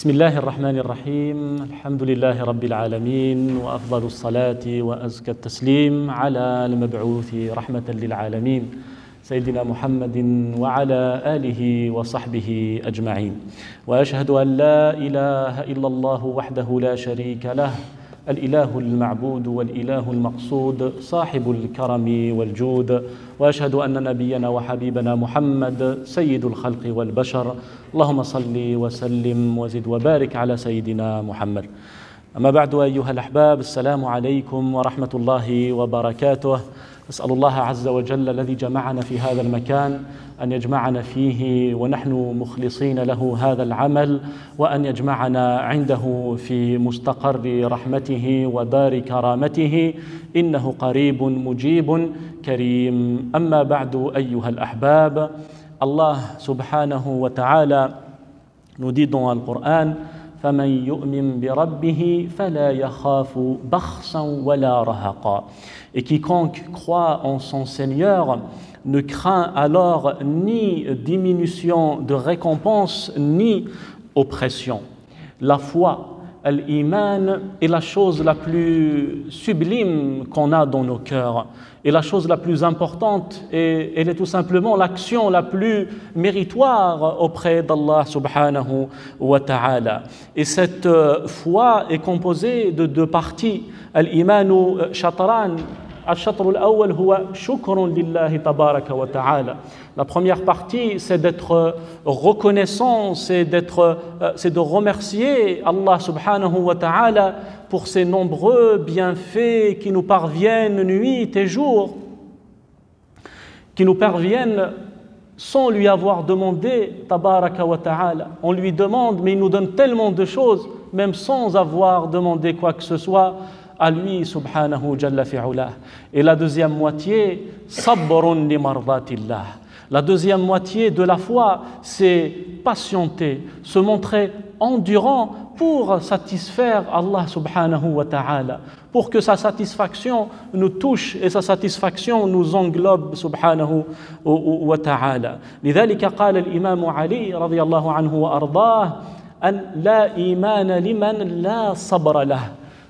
بسم الله الرحمن الرحيم الحمد لله رب العالمين وأفضل الصلاة وأزكى التسليم على المبعوث رحمة للعالمين سيدنا محمد وعلى آله وصحبه أجمعين وأشهد أن لا إله إلا الله وحده لا شريك له الإله المعبود والإله المقصود صاحب الكرم والجود وأشهد أن نبينا وحبيبنا محمد سيد الخلق والبشر اللهم صل وسلم وزد وبارك على سيدنا محمد أما بعد أيها الأحباب السلام عليكم ورحمة الله وبركاته أسأل الله عز وجل الذي جمعنا في هذا المكان أن يجمعنا فيه ونحن مخلصين له هذا العمل وأن يجمعنا عنده في مستقر رحمته ودار كرامته إنه قريب مجيب كريم أما بعد أيها الأحباب الله سبحانه وتعالى nous dit dans le Coran فمن يؤمن بربه فلا يخاف بخسا ولا رهقا et quiconque croit en son Seigneur ne craint alors ni diminution de récompense ni oppression. La foi, l'iman, est la chose la plus sublime qu'on a dans nos cœurs. Et la chose la plus importante, et elle est tout simplement l'action la plus méritoire auprès d'Allah subhanahu wa ta'ala. Et cette foi est composée de deux parties. Al-imanu shatran. الشطر الأول هو شكر لله تبارك وتعالى. La première partie, c'est d'être reconnaissant, c'est de remercier Allah subhanahu wa ta'ala pour ses nombreux bienfaits qui nous parviennent nuit et jour, qui nous parviennent sans lui avoir demandé tabaraka wa ta'ala. On lui demande, mais il nous donne tellement de choses, même sans avoir demandé quoi que ce soit, à lui subhanahu jalla fi'ulah. Et la deuxième moitié, sabrun li mardatillah. La deuxième moitié de la foi, c'est patienter, se montrer endurant pour satisfaire Allah subhanahu wa ta'ala, pour que sa satisfaction nous touche et sa satisfaction nous englobe subhanahu wa ta'ala. لذلك قال الإمام علي رضي الله عنه وأرضاه أن لا إيمان لمن لا صبر له.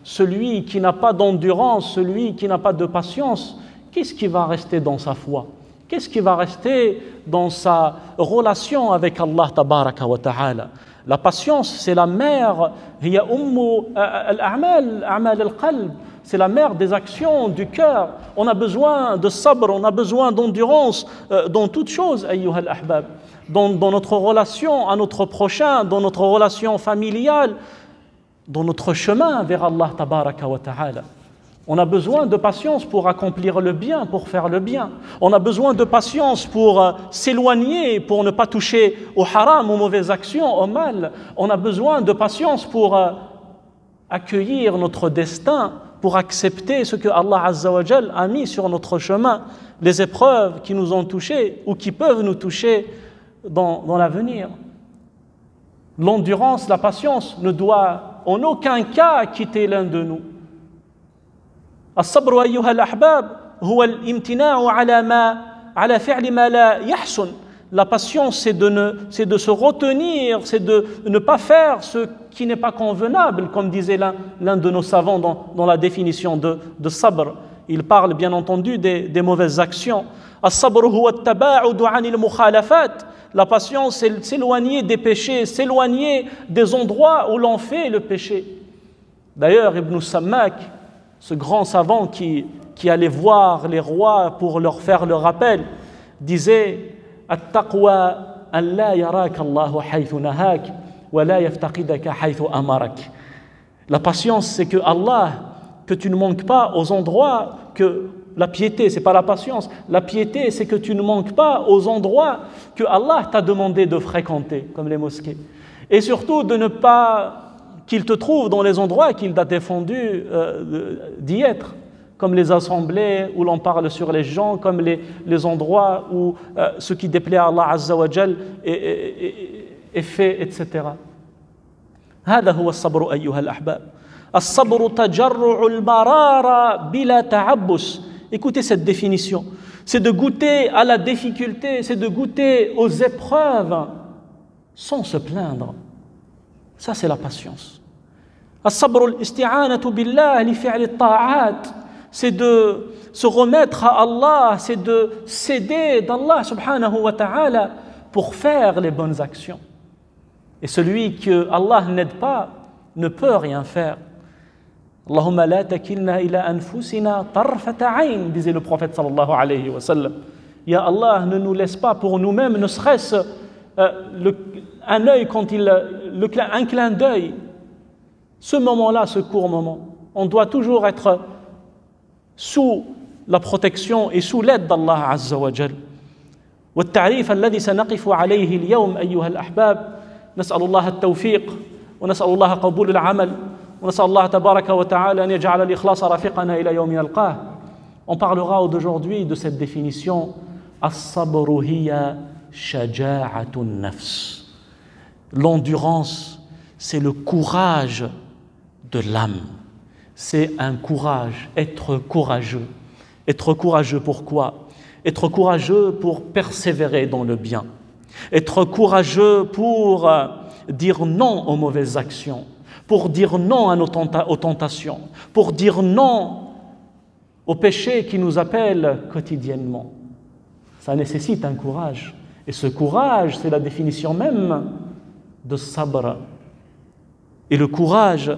Celui qui n'a pas d'endurance, celui qui n'a pas de patience, qu'est-ce qui va rester dans sa foi? Qu'est-ce qui va rester dans sa relation avec Allah tabaraka wa ta'ala? La patience, c'est la mère, hiya ummu al-a'mal, a'mal al-qalb, c'est la mère des actions du cœur. On a besoin de sabr, on a besoin d'endurance dans toutes choses, ayyuha al-ahbab. Dans notre relation à notre prochain, dans notre relation familiale, dans notre chemin vers Allah tabaraka wa ta'ala. On a besoin de patience pour accomplir le bien, pour faire le bien. On a besoin de patience pour s'éloigner, pour ne pas toucher au haram, aux mauvaises actions, au mal. On a besoin de patience pour accueillir notre destin, pour accepter ce que Allah azza wa jal a mis sur notre chemin, les épreuves qui nous ont touchés ou qui peuvent nous toucher dans l'avenir. L'endurance, la patience ne doit en aucun cas quitter l'un de nous. الصبر أيها الأحباب هو الامتناع على فعل ما لا يحسن. La patience, c'est de se retenir, c'est de ne pas faire ce qui n'est pas convenable, comme disait l'un de nos savants dans la définition de sabr. Il parle bien entendu des mauvaises actions. الصبر هو التباعد عن المخالفات. La patience, c'est s'éloigner des péchés, s'éloigner des endroits où l'on fait le péché. D'ailleurs, Ibn Sammak, ce grand savant qui allait voir les rois pour leur faire le rappel, disait « At-taqwa an la yaraka Allahu haythu nahak wa la yaftaqidaka haythu amarak » La patience, c'est que Allah, que tu ne manques pas aux endroits que... La piété, ce n'est pas la patience. La piété, c'est que tu ne manques pas aux endroits que Allah t'a demandé de fréquenter, comme les mosquées. Et surtout, de ne pas qu'il te trouve dans les endroits qu'il t'a défendu d'y être, comme les assemblées où l'on parle sur les gens, comme les endroits où ce qui déplaît à Allah Azza wa Jal est fait, etc. هذا هو الصبر أيها الأحباب. الصبر تجرع المرارة بلا تعبس. Écoutez cette définition, c'est de goûter à la difficulté, c'est de goûter aux épreuves sans se plaindre. Ça, c'est la patience. As-sabr al-isti'anatu billah li fi'l at-ta'at. C'est de se remettre à Allah, c'est de s'aider d'Allah subhanahu wa ta'ala pour faire les bonnes actions. Et celui que Allah n'aide pas ne peut rien faire. Allahumma la takilna ila anfusina tarfata ayn, disait le prophète sallallahu alayhi wa sallam. Ya Allah, ne nous laisse pas pour nous-mêmes, ne serait-ce un œil quand un clin d'œil. Ce moment-là, ce court moment, on doit toujours être sous la protection et sous l'aide d'Allah Azza wa Jal. والتعريف الذي سنقف عليه اليوم أيها الأحباب نسأل الله التوفيق ونسأل الله قبول العمل ونسأل الله تبارك وتعالى أن يجعل الإخلاص رفيقنا إلى يوم نلقاه. On parlera d'aujourd'hui de cette définition الصبر هي شجاعة النفس. L'endurance, c'est le courage de l'âme. C'est un courage, être courageux. Être courageux pourquoi? Être courageux pour persévérer dans le bien. Être courageux pour dire non aux mauvaises actions, pour dire non aux tentations, pour dire non aux péchés qui nous appellent quotidiennement. Ça nécessite un courage. Et ce courage, c'est la définition même de sabr. Et le courage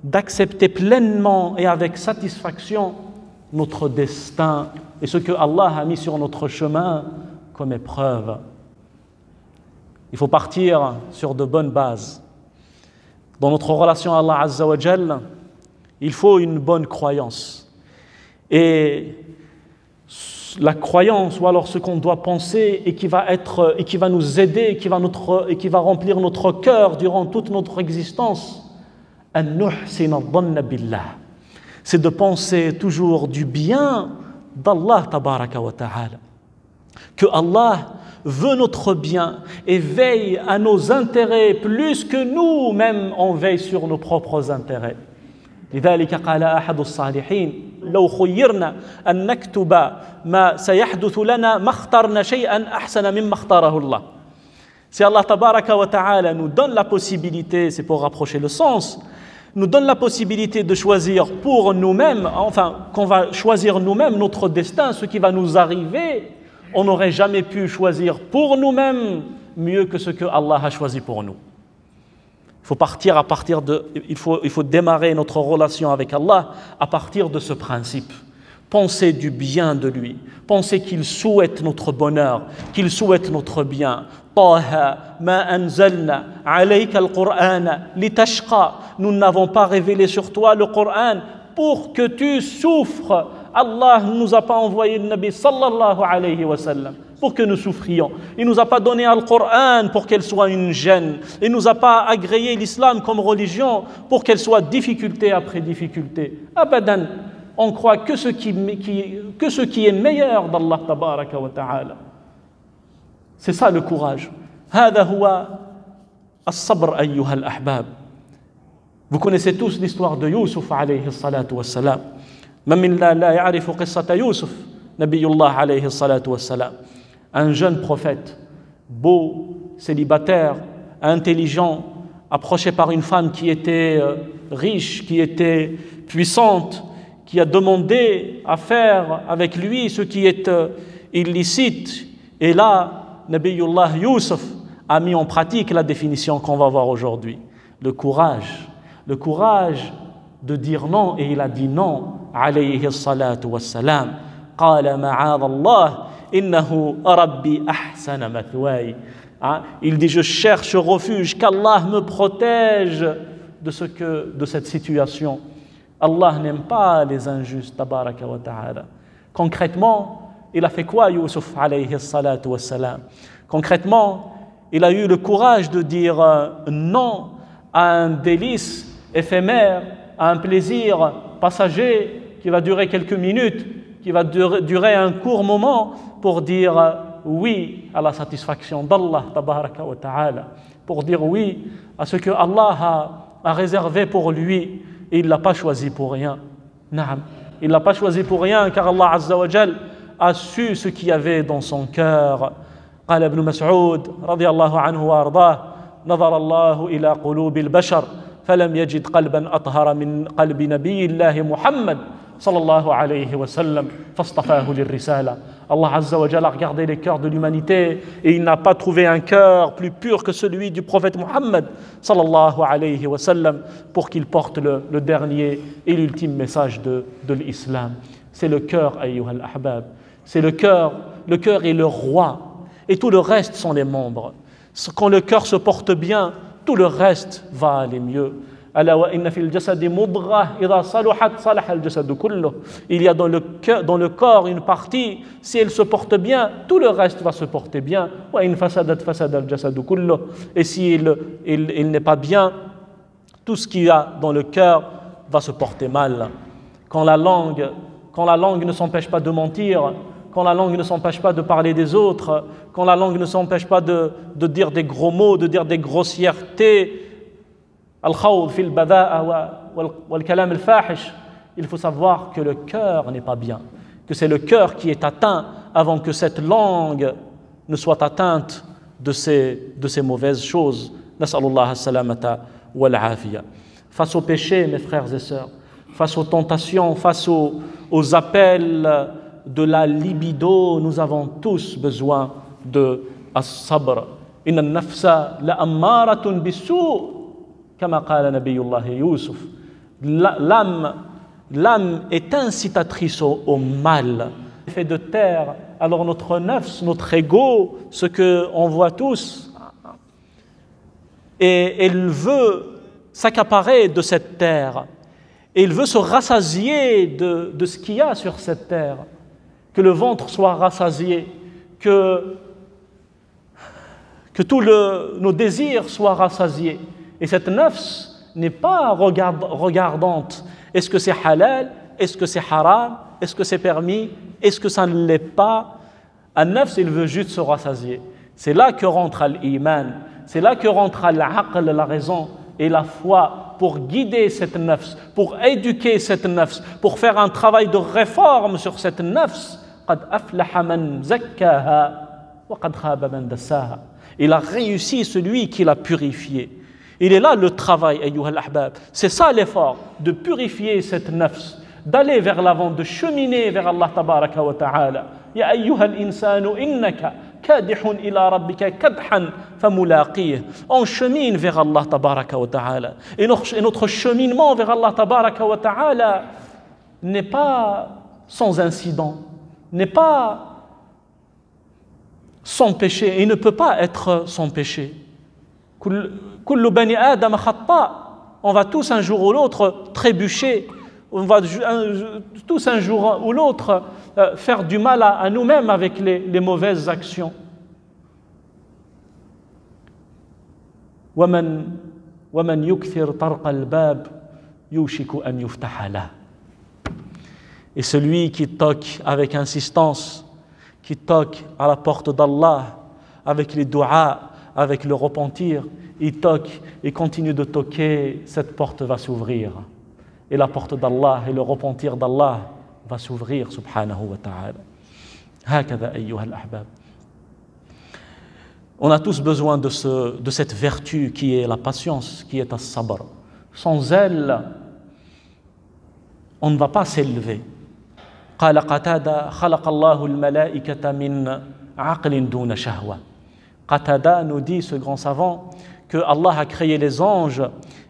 d'accepter pleinement et avec satisfaction notre destin et ce que Allah a mis sur notre chemin comme épreuve. Il faut partir sur de bonnes bases. Dans notre relation à Allah Azza wa Jal, il faut une bonne croyance. Et la croyance, ou alors ce qu'on doit penser et qui va nous aider, et qui va remplir notre cœur durant toute notre existence, c'est de penser toujours du bien d'Allah tabaraka wa ta'ala. Que Allah veut notre bien et veille à nos intérêts plus que nous-mêmes on veille sur nos propres intérêts. لذلك قال أحد الصالحين لو خيرنا أن نكتب ما سيحدث لنا ما اخترنا شيئا أحسن مما اختاره الله. Si Allah tabaraka wa ta'ala nous donne la possibilité, c'est pour rapprocher le sens, nous donne la possibilité de choisir pour nous-mêmes, enfin qu'on va choisir nous-mêmes notre destin, ce qui va nous arriver, on n'aurait jamais pu choisir pour nous-mêmes mieux que ce que Allah a choisi pour nous. Il faut démarrer notre relation avec Allah à partir de ce principe. Penser du bien de lui, penser qu'il souhaite notre bonheur, qu'il souhaite notre bien. Taha ma anzalna alayka al-Qur'ana litashqa. Nous n'avons pas révélé sur toi le Coran pour que tu souffres. Allah ne nous a pas envoyé le Nabi sallallahu alayhi wa sallam pour que nous souffrions. Il ne nous a pas donné le Coran pour qu'elle soit une gêne. Il ne nous a pas agréé l'islam comme religion pour qu'elle soit difficulté après difficulté. Abadan. On croit que ce qui est meilleur d'Allah tabaraka wa ta'ala. C'est ça le courage. هذا هو الصبر أيها الأحباب. Vous connaissez tous l'histoire de Youssouf alayhi الصلاة والسلام. من منا لا يعرف قصة يوسف نبي الله عليه الصلاة والسلام. Un jeune prophète, beau, célibataire, intelligent, approché par une femme qui était riche, qui était puissante, qui a demandé à faire avec lui ce qui est illicite. Et là, Nabiyullah Yusuf a mis en pratique la définition qu'on va voir aujourd'hui. Le courage de dire non, et il a dit non, alayhi salatu wassalam. Qala ma'adha Allah, innahu rabbi ahsana mathway. Il dit, je cherche refuge, qu'Allah me protège de cette situation. Allah n'aime pas les injustes, tabaraka wa ta'ala. Concrètement, il a fait quoi, Youssouf, alayhi salatu wassalam? Concrètement, il a eu le courage de dire non à un délice éphémère, à un plaisir passager qui va durer quelques minutes, qui va durer un court moment, pour dire oui à la satisfaction d'Allah, tabaraka wa ta'ala, pour dire oui à ce que Allah a réservé pour lui. Et il ne l'a pas choisi pour rien. Naam. Il ne l'a pas choisi pour rien, car Allah Azza wa Jal a su ce qu'il y avait dans son cœur. قال ابن مسعود رضي الله عنه وارضاه نظر الله إلى قلوب البشر فلم يجد قلبا أطهر من قلب نبي الله محمد صلى الله عليه وسلم فاصطفاه للرسالة. Allah Azza wa Jalla a regardé les cœurs de l'humanité et il n'a pas trouvé un cœur plus pur que celui du prophète Muhammad sallallahu alayhi wa sallam pour qu'il porte le dernier et l'ultime message de l'islam. C'est le cœur, ayyuha al-ahbab. C'est le cœur est le roi et tout le reste sont les membres. Quand le cœur se porte bien, tout le reste va aller mieux. Il y a dans le corps une partie, si elle se porte bien, tout le reste va se porter bien. Et si il n'est pas bien, tout ce qu'il y a dans le cœur va se porter mal. Quand la langue ne s'empêche pas de mentir, quand la langue ne s'empêche pas de parler des autres, quand la langue ne s'empêche pas de dire des gros mots, de dire des grossièretés, il faut savoir que le cœur n'est pas bien, que c'est le cœur qui est atteint avant que cette langue ne soit atteinte de ces mauvaises choses. Face aux péchés, mes frères et sœurs, face aux tentations, face aux appels de la libido, nous avons tous besoin de as-sabr. Inna an-nafsa la'ammaratun bis-su' kama qala nabiyullah Yusuf. L'âme est incitatrice au mal. Fait de terre, alors notre nafs, notre ego, ce qu'on voit tous, et elle veut s'accaparer de cette terre. Et il veut se rassasier de ce qu'il y a sur cette terre. Que le ventre soit rassasié, que tous nos désirs soient rassasiés. Et cette nafs n'est pas regardante. Est-ce que c'est halal? Est-ce que c'est haram? Est-ce que c'est permis? Est-ce que ça ne l'est pas? Un nafs, il veut juste se rassasier. C'est là que rentre l'iman. C'est là que rentre l'aql, la raison et la foi pour guider cette nafs, pour éduquer cette nafs, pour faire un travail de réforme sur cette nafs. Il a réussi celui qui l'a purifié. Il est là le travail, ayyuha al-ahbab. C'est ça l'effort, de purifier cette nafs, d'aller vers l'avant, de cheminer vers Allah tabaraka wa ta'ala. Ya ayyuha al-insanu innaka kadihun ila rabbika kadhan famulaqih. On chemine vers Allah tabaraka wa ta'ala. Et notre cheminement vers Allah tabaraka wa ta'ala n'est pas sans incident, n'est pas sans péché, et il ne peut pas être sans péché. Kullu bani adam khata. On va tous un jour ou l'autre trébucher, on va tous un jour ou l'autre faire du mal à nous-mêmes avec les mauvaises actions. وَمَنْ يُكْثِرْ طَرْقَ الْبَابِ يُوشِكُ أَنْ يُفْتَحَ لَهُ. Et celui qui toque avec insistance, qui toque à la porte d'Allah, avec les du'as, avec le repentir, il toque et continue de toquer, cette porte va s'ouvrir. Et la porte d'Allah et le repentir d'Allah va s'ouvrir, subhanahu wa ta'ala. Hakada ayyuha al-ahbab. On a tous besoin de cette vertu qui est la patience, qui est as-sabr. Sans elle, on ne va pas s'élever. قال قتادة خلق الله الملائكة من عقل دون شهوة. Qatada nous dit, ce grand savant, que Allah a créé les anges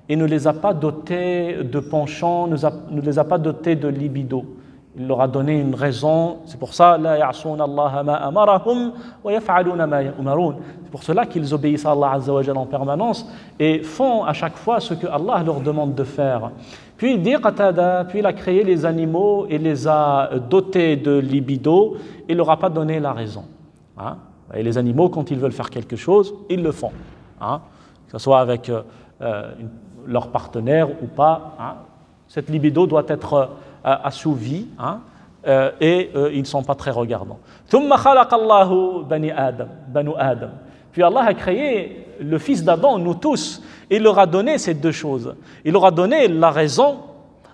et ne les a pas dotés de penchant, ne les a pas dotés de libido. Il leur a donné une raison. C'est pour ça, لا يعصون الله ما أمرهم ويفعلون ما يؤمرون. C'est pour cela qu'ils obéissent à Allah Azza wa Jalla en permanence et font à chaque fois ce que Allah leur demande de faire. Puis il dit Qatada, puis il a créé les animaux et les a dotés de libido et leur a pas donné la raison. Hein? Et les animaux, quand ils veulent faire quelque chose, ils le font. Hein? Que ce soit avec leur partenaire ou pas. Hein? Cette libido doit être assouvie, hein? Et ils ne sont pas très regardants. ثم خلق الله بنو آدم. Puis Allah a créé le fils d'Adam, nous tous, et il leur a donné ces deux choses. Il leur a donné la raison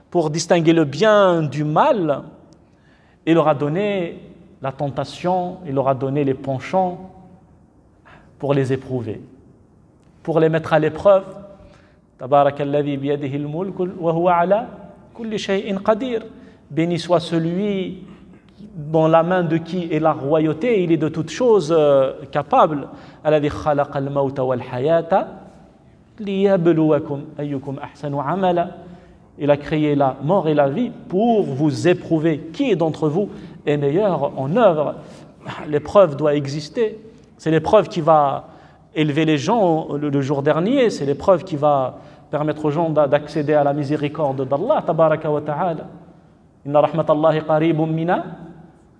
pour distinguer le bien du mal, il leur a donné la tentation, il leur a donné les penchants pour les éprouver, pour les mettre à l'épreuve. Tabarakalladhi biyadihi al-mulk wa huwa ala kulli shay'in qadir. Béni soit celui dans la main de qui est la royauté, il est de toutes choses capable. Alladhi khalaqa al-mawta wal hayata liyabluwakum ayyukum ahsanu amala. Il a créé la mort et la vie pour vous éprouver qui d'entre vous est meilleur en œuvre. L'épreuve doit exister. C'est l'épreuve qui va élever les gens le jour dernier. C'est l'épreuve qui va permettre aux gens d'accéder à la miséricorde d'Allah tabaraka wa ta'ala. Inna rahmatallahi qaribun mina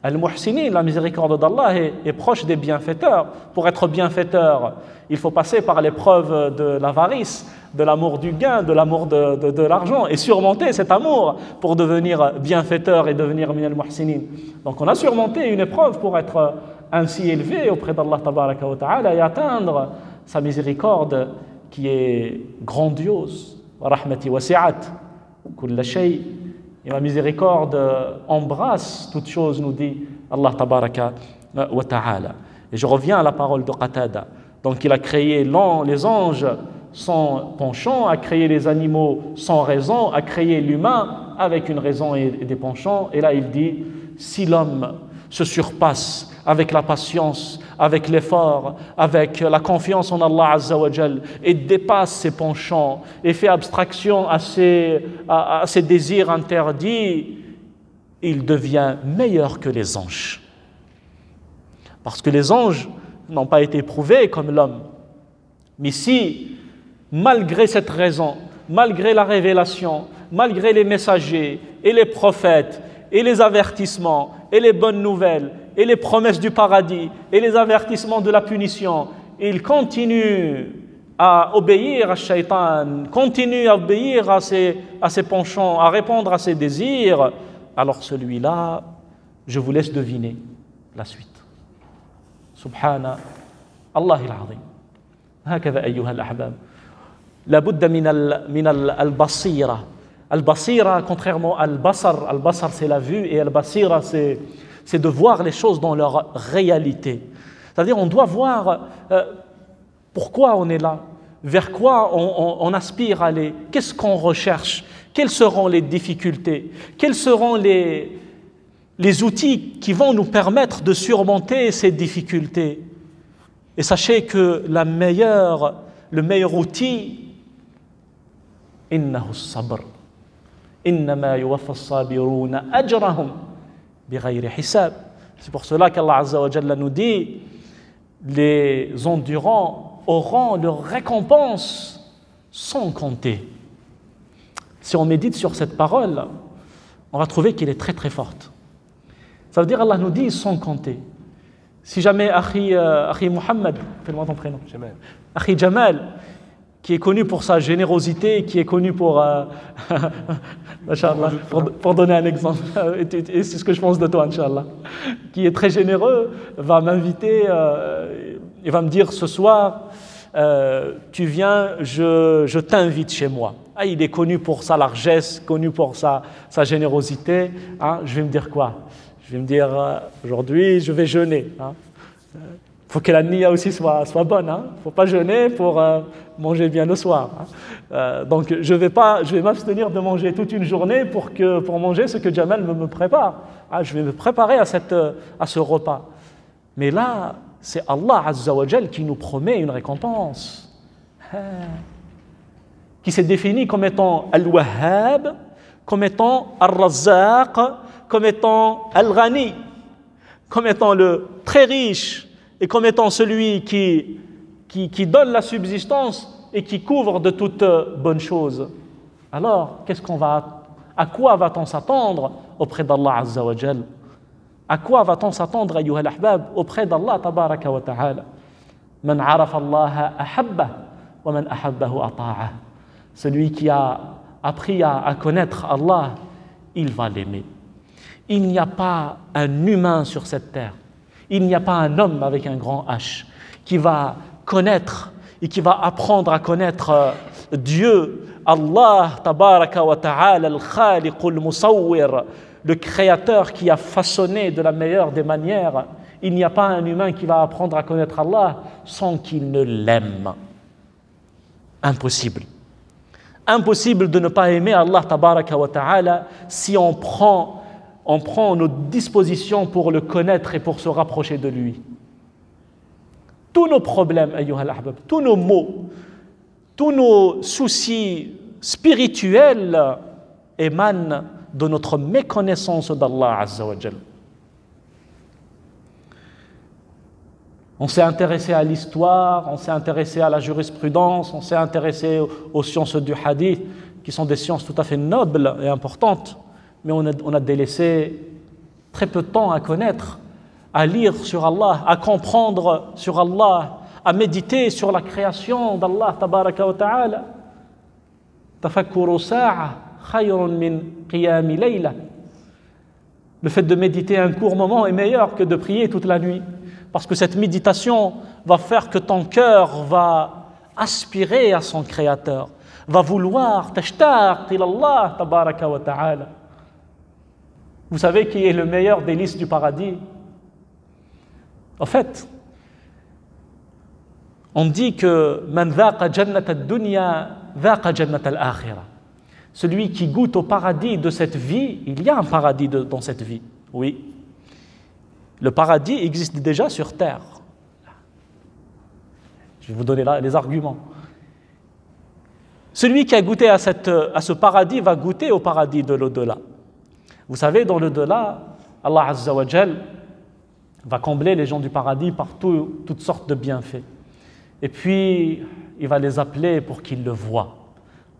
al-muhsinin. La miséricorde d'Allah est proche des bienfaiteurs. Pour être bienfaiteur, il faut passer par l'épreuve de l'avarice, de l'amour du gain, de l'amour de l'argent, et surmonter cet amour pour devenir bienfaiteur et devenir min al-muhsinin. Donc on a surmonté une épreuve pour être ainsi élevé auprès d'Allah tabaraka wa ta'ala et atteindre sa miséricorde qui est grandiose. Wa rahmati wasi'at kulla shay. Et ma miséricorde embrasse toute chose, nous dit Allah tabaraka wa ta'ala. Et je reviens à la parole de Qatada. Donc il a créé les anges sans penchant, a créé les animaux sans raison, a créé l'humain avec une raison et des penchants. Et là il dit, si l'homme se surpasse avec la patience, avec l'effort, avec la confiance en Allah Azza wa Jal, et dépasse ses penchants et fait abstraction à ses désirs interdits, il devient meilleur que les anges. Parce que les anges n'ont pas été éprouvés comme l'homme. Mais si, malgré cette raison, malgré la révélation, malgré les messagers et les prophètes et les avertissements et les bonnes nouvelles et les promesses du paradis et les avertissements de la punition, il continue à obéir à Shaitan, continue à obéir à ses penchants, à répondre à ses désirs, alors celui-là, je vous laisse deviner la suite. Subhana Allah al-Azim. هكذا أيها الأحباب. لابد من البصيرة. Al-Basira, contrairement à Al-Basar, Al-Basar c'est la vue et Al-Basira c'est de voir les choses dans leur réalité. C'est-à-dire on doit voir pourquoi on est là, vers quoi on aspire à aller, qu'est-ce qu'on recherche, quelles seront les difficultés, quels seront les outils qui vont nous permettre de surmonter ces difficultés. Et sachez que le meilleur outil, innahu as-sabr. Innama yuwaffa as-sabiruna ajrahum bighayri hisab. C'est pour cela qu'Allah Azza wa Jalla nous dit, les endurants auront leur récompense sans compter. Si on médite sur cette parole, on va trouver qu'elle est très très forte. Ça veut dire Allah nous dit sans compter. Si jamais Akhi Muhammad, fais-moi ton prénom, Akhi Jamal, qui est connu pour sa générosité, qui est connu pour donner un exemple, et c'est ce que je pense de toi, Inch'Allah, qui est très généreux, va m'inviter, il va me dire ce soir, tu viens, je t'invite chez moi. Ah, il est connu pour sa largesse, connu pour sa générosité. Hein, je vais me dire quoi? Je vais me dire, aujourd'hui, je vais jeûner. Il faut que la niya aussi soit bonne. Il ne faut pas jeûner pour manger bien le soir. Donc, je vais m'abstenir de manger toute une journée pour manger ce que Jamal me prépare. Je vais me préparer à ce repas. Mais là, c'est Allah Azza wa Jal qui nous promet une récompense. Qui s'est défini comme étant Al-Wahhab, comme étant Al-Razzaq, comme étant Al-Ghani, comme étant le très riche et comme étant celui qui donne la subsistance et qui couvre de toutes bonnes choses. Alors, à quoi va-t-on s'attendre auprès d'Allah Azza wa Jal? À quoi va-t-on s'attendre, ayyuha al-ahbab, auprès d'Allah tabaraka wa ta'ala? Man arafa Allah ahabba wa man ahabbahu ata'ah. Celui qui a appris à connaître Allah, il va l'aimer. Il n'y a pas un humain sur cette terre, il n'y a pas un homme avec un grand H qui va connaître et qui va apprendre à connaître Dieu, Allah tabaraka wa ta'ala, al-khaliq al-musawwir, le créateur qui a façonné de la meilleure des manières. Il n'y a pas un humain qui va apprendre à connaître Allah sans qu'il ne l'aime. Impossible. Impossible de ne pas aimer Allah tabaraka wa ta'ala si on prend nos dispositions pour le connaître et pour se rapprocher de lui. Tous nos problèmes, ayyuha al-ahbab, tous nos maux, tous nos soucis spirituels émanent de notre méconnaissance d'Allah Azza wa Jal. On s'est intéressé à l'histoire, on s'est intéressé à la jurisprudence, on s'est intéressé aux sciences du hadith, qui sont des sciences tout à fait nobles et importantes, mais on a délaissé très peu de temps à connaître, à lire sur Allah, à comprendre sur Allah, à méditer sur la création d'Allah tabaraka wa ta'ala. Tafakkuru sa'a khayrun min qiyami layla. Le fait de méditer un court moment est meilleur que de prier toute la nuit. Parce que cette méditation va faire que ton cœur va aspirer à son Créateur, va vouloir tashtaq ila Allah tabaraka wa ta'ala. Vous savez qui est le meilleur délice du paradis? En fait, on dit que man dhaqa jannat ad-dunya dhaqa jannat al-akhirah. Celui qui goûte au paradis de cette vie, il y a un paradis dans cette vie, oui. Le paradis existe déjà sur terre. Je vais vous donner là les arguments. Celui qui a goûté à ce paradis va goûter au paradis de l'au-delà. Vous savez, dans l'au-delà, Allah Azza wa Jal va combler les gens du paradis par toutes sortes de bienfaits. Et puis, il va les appeler pour qu'ils le voient,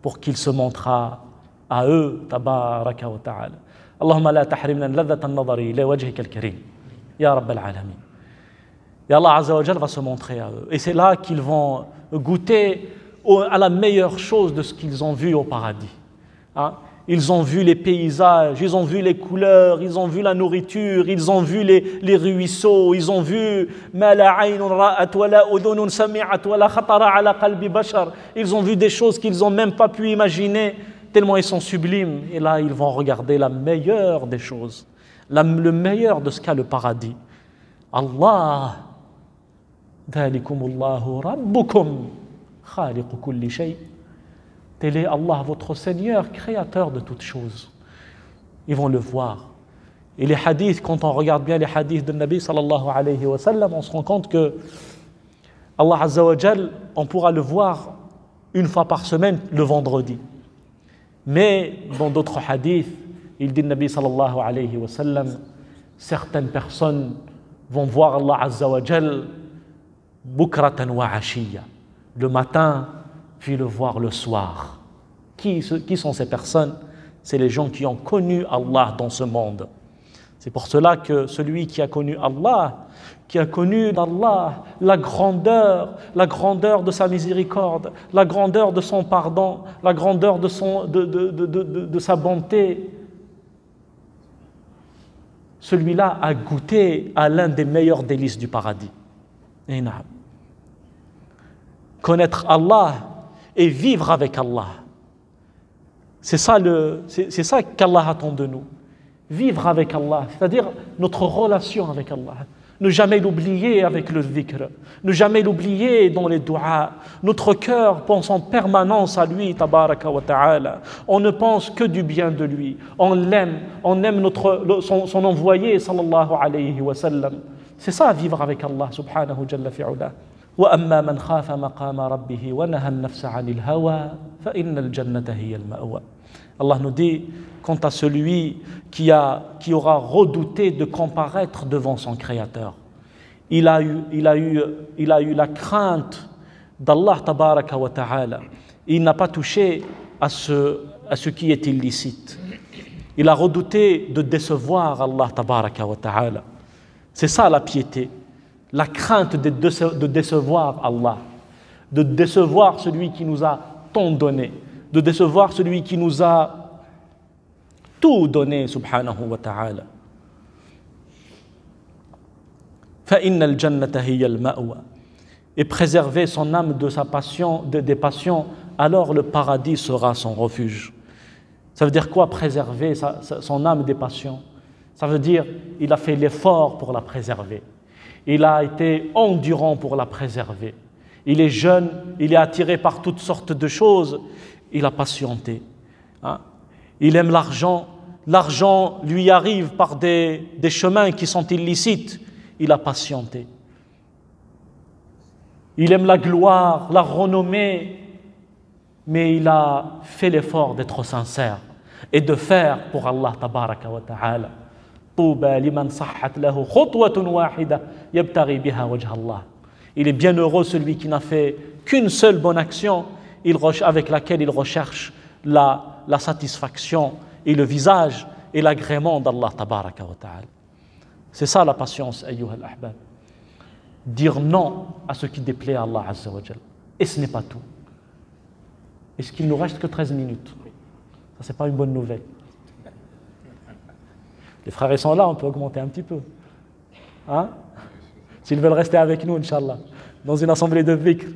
pour qu'il se montre à eux, tabaraka wa ta'ala. Allahumma la tahrimna ladhata an-nadari ila wajhika al-karim. Ya Rabbal Alamin. Et Allah Azza wa Jal va se montrer à eux. Et c'est là qu'ils vont goûter à la meilleure chose de ce qu'ils ont vu au paradis. Hein? Ils ont vu les paysages, ils ont vu les couleurs, ils ont vu la nourriture, ils ont vu les ruisseaux, ils ont vu ma la aynun ra'at wa la udhunun sami'at wa la khatara ala qalbi bashar. Ils ont vu des choses qu'ils n'ont même pas pu imaginer, tellement ils sont sublimes. Et là, ils vont regarder la meilleure des choses. Le meilleur de ce qu'a le paradis. Allah, dhalikumullahu rabbukum, khaliqu kulli shay. Tel est Allah, votre Seigneur, créateur de toutes choses. Ils vont le voir. Et les hadiths, quand on regarde bien les hadiths de Nabi sallallahu alayhi wa sallam, on se rend compte que Allah Azza wa Jal, on pourra le voir une fois par semaine, le vendredi. Mais dans d'autres hadiths, il dit Nabi sallallahu alayhi wa sallam, certaines personnes vont voir Allah Azza wa Jal bukratan wa ashiya, le matin puis le voir le soir. Qui sont ces personnes? C'est les gens qui ont connu Allah dans ce monde. C'est pour cela que celui qui a connu Allah, qui a connu d'Allah la grandeur de sa miséricorde, la grandeur de son pardon, la grandeur de sa bonté, celui-là a goûté à l'un des meilleurs délices du paradis. Connaître Allah et vivre avec Allah. C'est ça qu'Allah attend de nous. Vivre avec Allah, c'est-à-dire notre relation avec Allah. Ne jamais l'oublier avec le dhikr. Ne jamais l'oublier dans les du'as. Notre cœur pense en permanence à lui, tabaraka wa ta'ala. On ne pense que du bien de lui. On l'aime son envoyé, sallallahu alayhi wa sallam. C'est ça, vivre avec Allah, subhanahu jalla fi'ula. وأما من خاف مقام ربه ونهى النفس عن الهوى فإن الجنة هي المأوى. Allah nous dit, quant à celui qui aura redouté de comparaître devant son Créateur, il a eu la crainte d'Allah tabaraka wa ta'ala. Il n'a pas touché à ce qui est illicite. Il a redouté de décevoir Allah tabaraka wa ta'ala. C'est ça la piété. La crainte de décevoir Allah, de décevoir celui qui nous a tant donné, de décevoir celui qui nous a tout donné, subhanahu wa ta'ala. فَإِنَّ الْجَنَّةَ هِيَ الْمَأْوَى. Et préserver son âme de sa passion, des passions, alors le paradis sera son refuge. Ça veut dire quoi, préserver son âme des passions? Ça veut dire il a fait l'effort pour la préserver. Il a été endurant pour la préserver. il est jeune, il est attiré par toutes sortes de choses, il a patienté. Hein? Il aime l'argent, l'argent lui arrive par des chemins qui sont illicites, il a patienté. Il aime la gloire, la renommée, mais il a fait l'effort d'être sincère et de faire pour Allah tabaraka wa ta'ala. Touba liman sahhat lahu khutwatun wahida yabtaghi biha wajha Allah. Il est bien heureux celui qui n'a fait qu'une seule bonne action avec laquelle il recherche la satisfaction et le visage et l'agrément d'Allah tabaraka wa ta'ala. C'est ça la patience, ayyuha al-ahbab. Dire non à ce qui déplaît à Allah azza wa jal. Et ce n'est pas tout. Est-ce qu'il ne nous reste que 13 minutes? Ça, c'est pas une bonne nouvelle. Les frères ils sont là, on peut augmenter un petit peu. Hein? S'ils veulent rester avec nous, Inch'Allah, dans une assemblée de dhikr.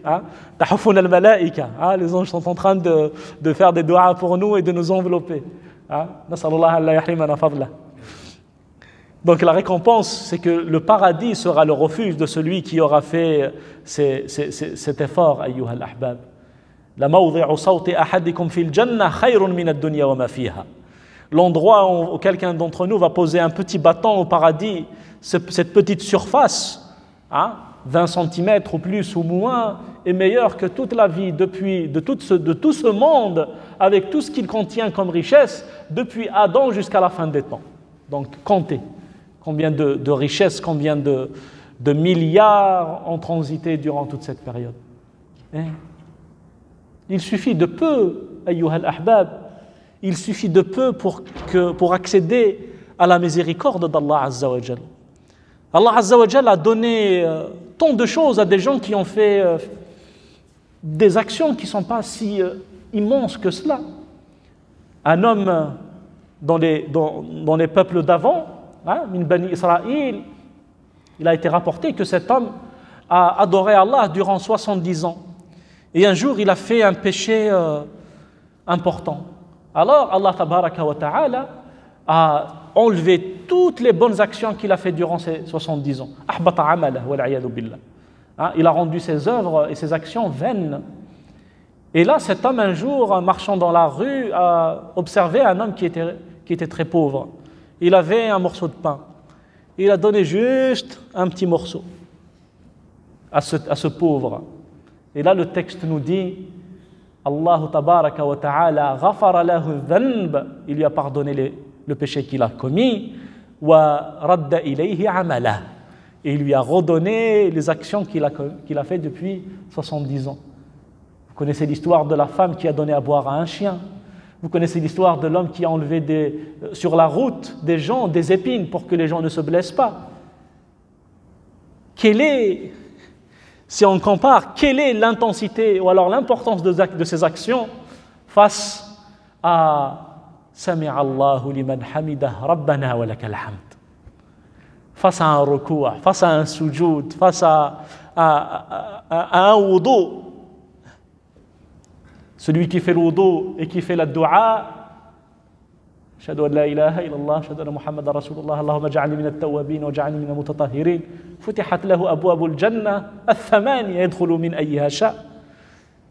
Tahufun al-malaika. Les anges sont en train de faire des doigts pour nous et de nous envelopper. Nasallallahu alla yahrimana fadla. Donc la récompense, c'est que le paradis sera le refuge de celui qui aura fait cet effort, ayyuha al-ahbab. La mawdi'u sawti ahadikum fil jannah khayrun min ad-dunya wa ma fiha. L'endroit où quelqu'un d'entre nous va poser un petit bâton au paradis, cette petite surface, 20 cm ou plus ou moins, est meilleure que toute la vie de tout ce monde, avec tout ce qu'il contient comme richesse, depuis Adam jusqu'à la fin des temps. Donc comptez combien de richesses, combien de milliards ont transité durant toute cette période. Il suffit de peu, ayyuha al-ahbab, il suffit de peu pour accéder à la miséricorde d'Allah azza wa jal. Allah azza wa jal a donné tant de choses à des gens qui ont fait des actions qui ne sont pas si immenses que cela. Un homme dans les peuples d'avant, min Bani Israël, il a été rapporté que cet homme a adoré Allah durant 70 ans. Et un jour, il a fait un péché important. Alors, Allah tabaraka wa ta'ala a enlevé toutes les bonnes actions qu'il a fait durant ces 70 ans. Ahbata amalah wal a'yadu billah. Il a rendu ses œuvres et ses actions vaines. Et là, cet homme, un jour, marchant dans la rue, a observé un homme qui était très pauvre. Il avait un morceau de pain. Il a donné juste un petit morceau à ce pauvre. Et là, le texte nous dit, Allah tabaraka wa ta'ala ghafara lahu dhanb, il lui a pardonné le péché qu'il a commis, wa radda ilayhi amalah, et il lui a redonné les actions qu'il a fait depuis 70 ans. Vous connaissez l'histoire de la femme qui a donné à boire à un chien. Vous connaissez l'histoire de l'homme qui a enlevé sur la route des gens des épines pour que les gens ne se blessent pas. Si on compare, quelle est l'intensité ou alors l'importance de ces actions face à Sami'a Allahu liman hamidah Rabbana wa lakal hamd, face à un recours, face à un sujoud, face à un wudu. Celui qui fait le wudu et qui fait la dua, Ashhadu an la ilaha illallah, ashhadu anna Muhammadan Rasulullah, Allahumma ja'alni min at-tawwabin wa ja'alni min al-mutatahhirin. Futihat lahu abwabul jannah ath-thamaniya yadkhulu min ayyiha sha'.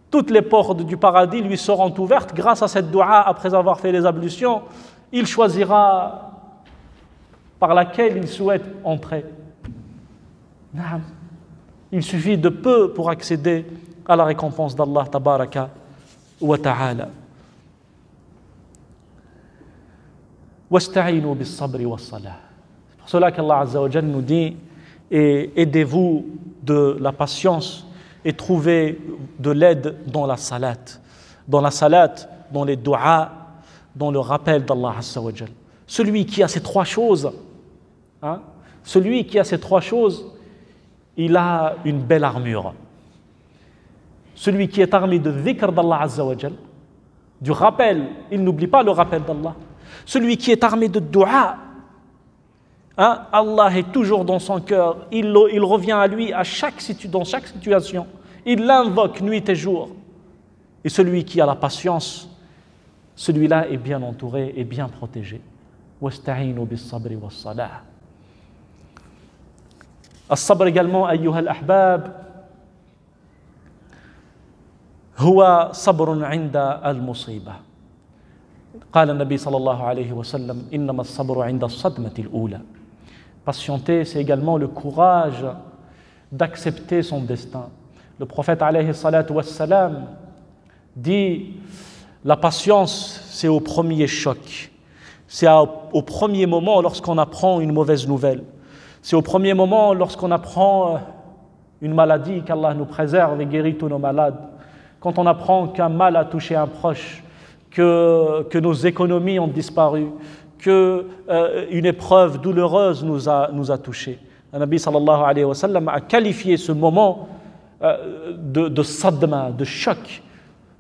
Toutes les portes du paradis lui seront ouvertes grâce à cette dua. Après avoir fait les ablutions, il choisira par laquelle il souhaite entrer. Il suffit de peu pour accéder à la récompense d'Allah tabaraka wa ta'ala. Wasta'inu bis-sabri was-salah. C'est pour cela qu'Allah azza wa jalla nous dit, et aidez-vous de la patience et trouvez de l'aide dans la salat, dans les du'a, dans le rappel d'Allah azza wa jalla. Celui qui a ces trois choses, il a une belle armure. Celui qui est armé de dhikr d'Allah azza wa jalla, du rappel, il n'oublie pas le rappel d'Allah. Celui qui est armé de dua, Allah est toujours dans son cœur, il revient à lui dans chaque situation, il l'invoque nuit et jour. Et celui qui a la patience, celui-là est bien entouré et bien protégé. Wasta'inu bis-sabri was-salah. As-sabr également, ayyuha al-ahbab, هو صبر عند المصيبة. قال النبي صلى الله عليه وسلم إنما الصبر عند الصدمة الأولى. Patienter, c'est également le courage d'accepter son destin. Le prophète alayhi salatu wassalam dit la patience, c'est au premier choc. C'est au premier moment lorsqu'on apprend une mauvaise nouvelle. C'est au premier moment lorsqu'on apprend une maladie, qu'Allah nous préserve et guérit tous nos malades. Quand on apprend qu'un mal a touché un proche, que nos économies ont disparu, qu'une épreuve douloureuse nous a touchés. Le Nabi sallallahu alayhi wa sallam a qualifié ce moment de sadma, de choc,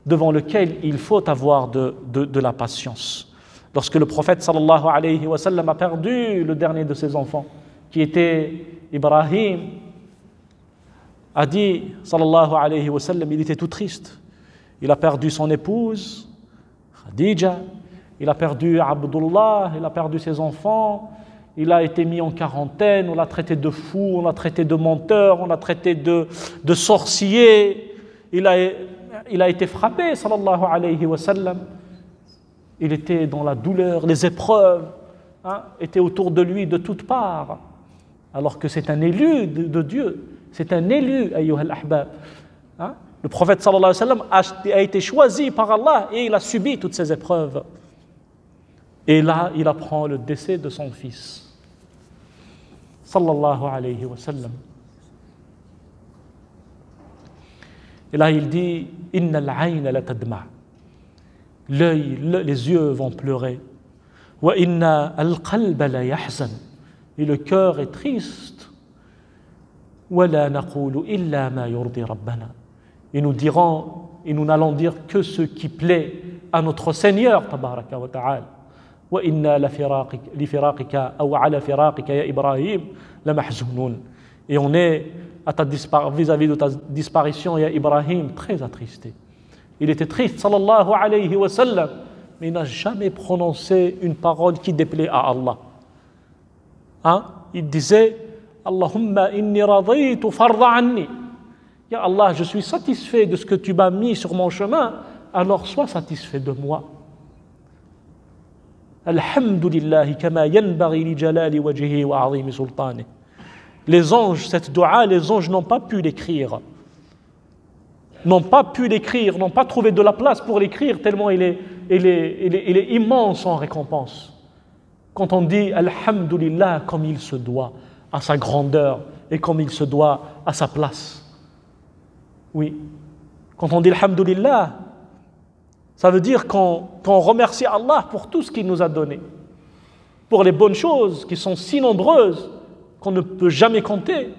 devant lequel il faut avoir de la patience. Lorsque le prophète sallallahu alayhi wa sallam a perdu le dernier de ses enfants, qui était Ibrahim, a dit sallallahu alayhi wa sallam, il était tout triste. Il a perdu son épouse, Khadija, il a perdu Abdullah, il a perdu ses enfants, il a été mis en quarantaine, on l'a traité de fou, on l'a traité de menteur, on l'a traité de sorcier, il a été frappé, sallallahu alayhi wa sallam. Il était dans la douleur, les épreuves étaient autour de lui de toutes parts, alors que c'est un élu de Dieu, c'est un élu, ayyuha al-ahbab. Le prophète sallallahu alayhi wa sallam a été choisi par Allah et il a subi toutes ces épreuves. Et là, il apprend le décès de son fils. Sallallahu alayhi wa sallam. Et là, il dit Inna al-ayna la tadma. L'œil, les yeux vont pleurer. Wa inna al-qalba la yahzan. Et le cœur est triste. Wa la naqulu illa ma yurdi rabbana. Et nous dirons, et nous n'allons dire que ce qui plaît à notre Seigneur, tabaraka wa ta'ala. وإنا لفراقك أو على فراقك يا إبراهيم لمحزونون. Et on est vis-à-vis de ta disparition, ya Ibrahim, très attristé. Il était triste, sallallahu alayhi wa sallam, mais il n'a jamais prononcé une parole qui déplaît à Allah. Il disait Allahumma inni radaytu farda anni. Ya Allah, je suis satisfait de ce que tu m'as mis sur mon chemin, alors sois satisfait de moi. Alhamdulillah kama yanbaghi li jalali wajhihi wa 'azimi sultanihi. Les anges, cette dua, les anges n'ont pas pu l'écrire. N'ont pas trouvé de la place pour l'écrire tellement il est immense en récompense. Quand on dit Alhamdulillah comme il se doit à sa grandeur et comme il se doit à sa place. Oui. Quand on dit Alhamdulillah, ça veut dire qu'on remercie Allah pour tout ce qu'il nous a donné, pour les bonnes choses qui sont si nombreuses qu'on ne peut jamais compter,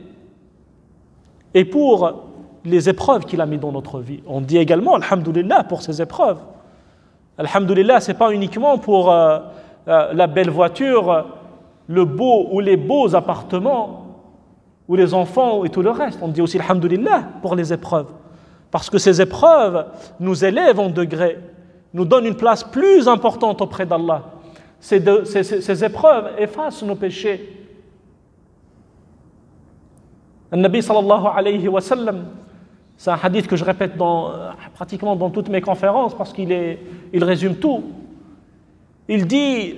et pour les épreuves qu'il a mis dans notre vie. On dit également Alhamdulillah pour ces épreuves. Alhamdulillah, ce n'est pas uniquement pour la belle voiture, le beau ou les beaux appartements, ou les enfants et tout le reste. On dit aussi Alhamdulillah pour les épreuves. Parce que ces épreuves nous élèvent en degré, nous donnent une place plus importante auprès d'Allah. Ces épreuves effacent nos péchés. Le Nabi sallallahu alayhi wa sallam, c'est un hadith que je répète pratiquement dans toutes mes conférences parce qu'il résume tout. Il dit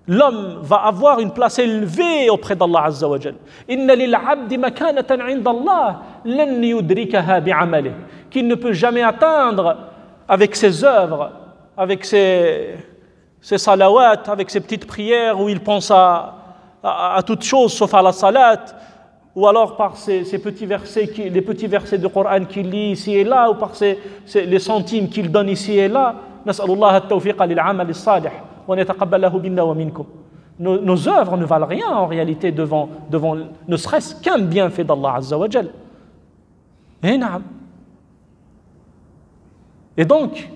l'homme va avoir une place élevée auprès d'Allah Azza wa Jal. Inna lil 'abdi makanatan 'inda Allah lan yudrikaha bi'amalihi, qu'il ne peut jamais atteindre avec ses œuvres, avec ses salawats, avec ses petites prières où il pense à toutes choses sauf à la salat, ou alors par ces petits versets, les petits versets du Coran qu'il lit ici et là, ou par les centimes qu'il donne ici et là. Nas'alullah at-tawfiqa lil 'amal as-salih. Nos œuvres ne valent rien en réalité devant ne serait-ce qu'un bienfait d'Allah Azza wa Jal. Et donc,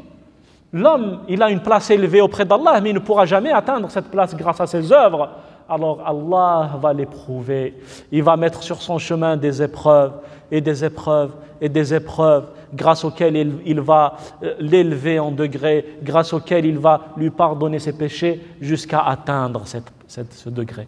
l'homme, il a une place élevée auprès d'Allah, mais il ne pourra jamais atteindre cette place grâce à ses œuvres. Alors Allah va l'éprouver. Il va mettre sur son chemin des épreuves et des épreuves et des épreuves grâce auxquelles il va l'élever en degré, grâce auxquelles il va lui pardonner ses péchés jusqu'à atteindre ce degré.